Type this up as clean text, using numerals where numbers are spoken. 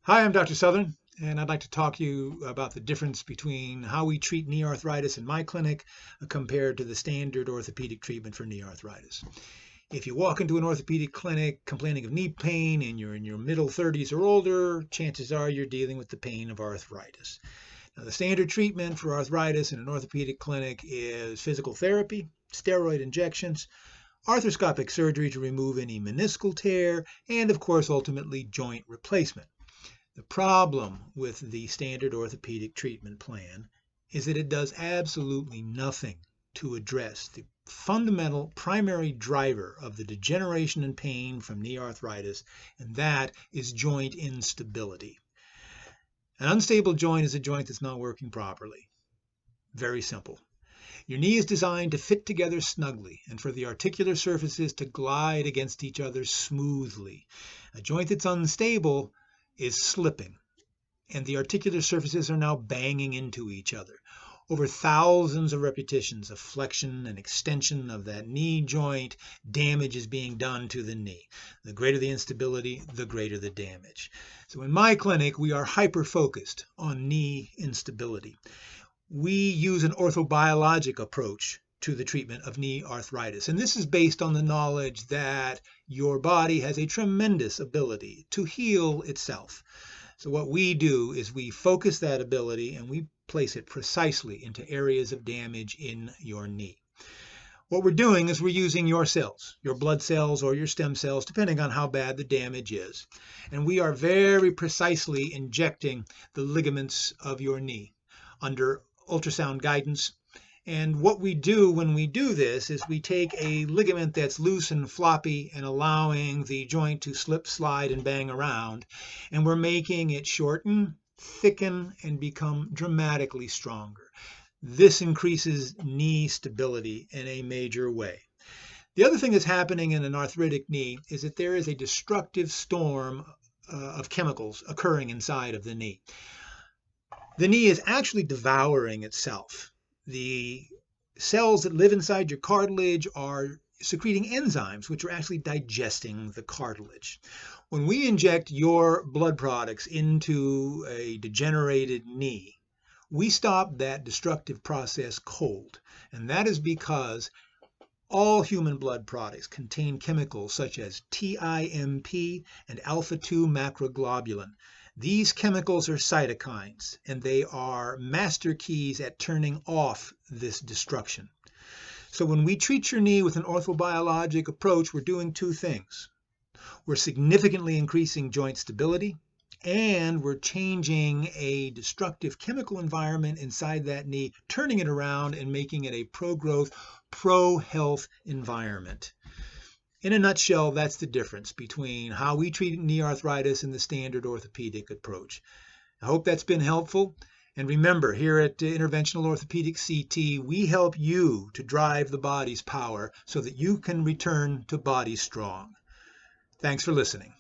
Hi, I'm Dr. Southern, and I'd like to talk to you about the difference between how we treat knee arthritis in my clinic compared to the standard orthopedic treatment for knee arthritis. If you walk into an orthopedic clinic complaining of knee pain and you're in your middle 30s or older, chances are you're dealing with the pain of arthritis. Now, the standard treatment for arthritis in an orthopedic clinic is physical therapy, steroid injections, arthroscopic surgery to remove any meniscal tear, and of course, ultimately, joint replacement. The problem with the standard orthopedic treatment plan is that it does absolutely nothing to address the fundamental primary driver of the degeneration and pain from knee arthritis, and that is joint instability. An unstable joint is a joint that's not working properly. Very simple. Your knee is designed to fit together snugly and for the articular surfaces to glide against each other smoothly. A joint that's unstable is slipping, and the articular surfaces are now banging into each other. Over thousands of repetitions of flexion and extension of that knee joint, damage is being done to the knee. The greater the instability, the greater the damage. So in my clinic, we are hyper-focused on knee instability. We use an orthobiologic approach to the treatment of knee arthritis. And this is based on the knowledge that your body has a tremendous ability to heal itself. So what we do is we focus that ability and we place it precisely into areas of damage in your knee. What we're doing is we're using your cells, your blood cells or your stem cells, depending on how bad the damage is. And we are very precisely injecting the ligaments of your knee under ultrasound guidance. And what we do when we do this is we take a ligament that's loose and floppy and allowing the joint to slip, slide, and bang around, and we're making it shorten, thicken, and become dramatically stronger. This increases knee stability in a major way. The other thing that's happening in an arthritic knee is that there is a destructive storm of chemicals occurring inside of the knee. The knee is actually devouring itself. The cells that live inside your cartilage are secreting enzymes, which are actually digesting the cartilage. When we inject your blood products into a degenerated knee, we stop that destructive process cold. And that is because all human blood products contain chemicals such as TIMP and alpha-2 macroglobulin. These chemicals are cytokines, and they are master keys at turning off this destruction. So when we treat your knee with an orthobiologic approach, we're doing two things. We're significantly increasing joint stability, and we're changing a destructive chemical environment inside that knee, turning it around and making it a pro-growth, pro-health environment. In a nutshell, that's the difference between how we treat knee arthritis and the standard orthopedic approach. I hope that's been helpful. And remember, here at Interventional Orthopedic CT, we help you to drive the body's power so that you can return to body strong. Thanks for listening.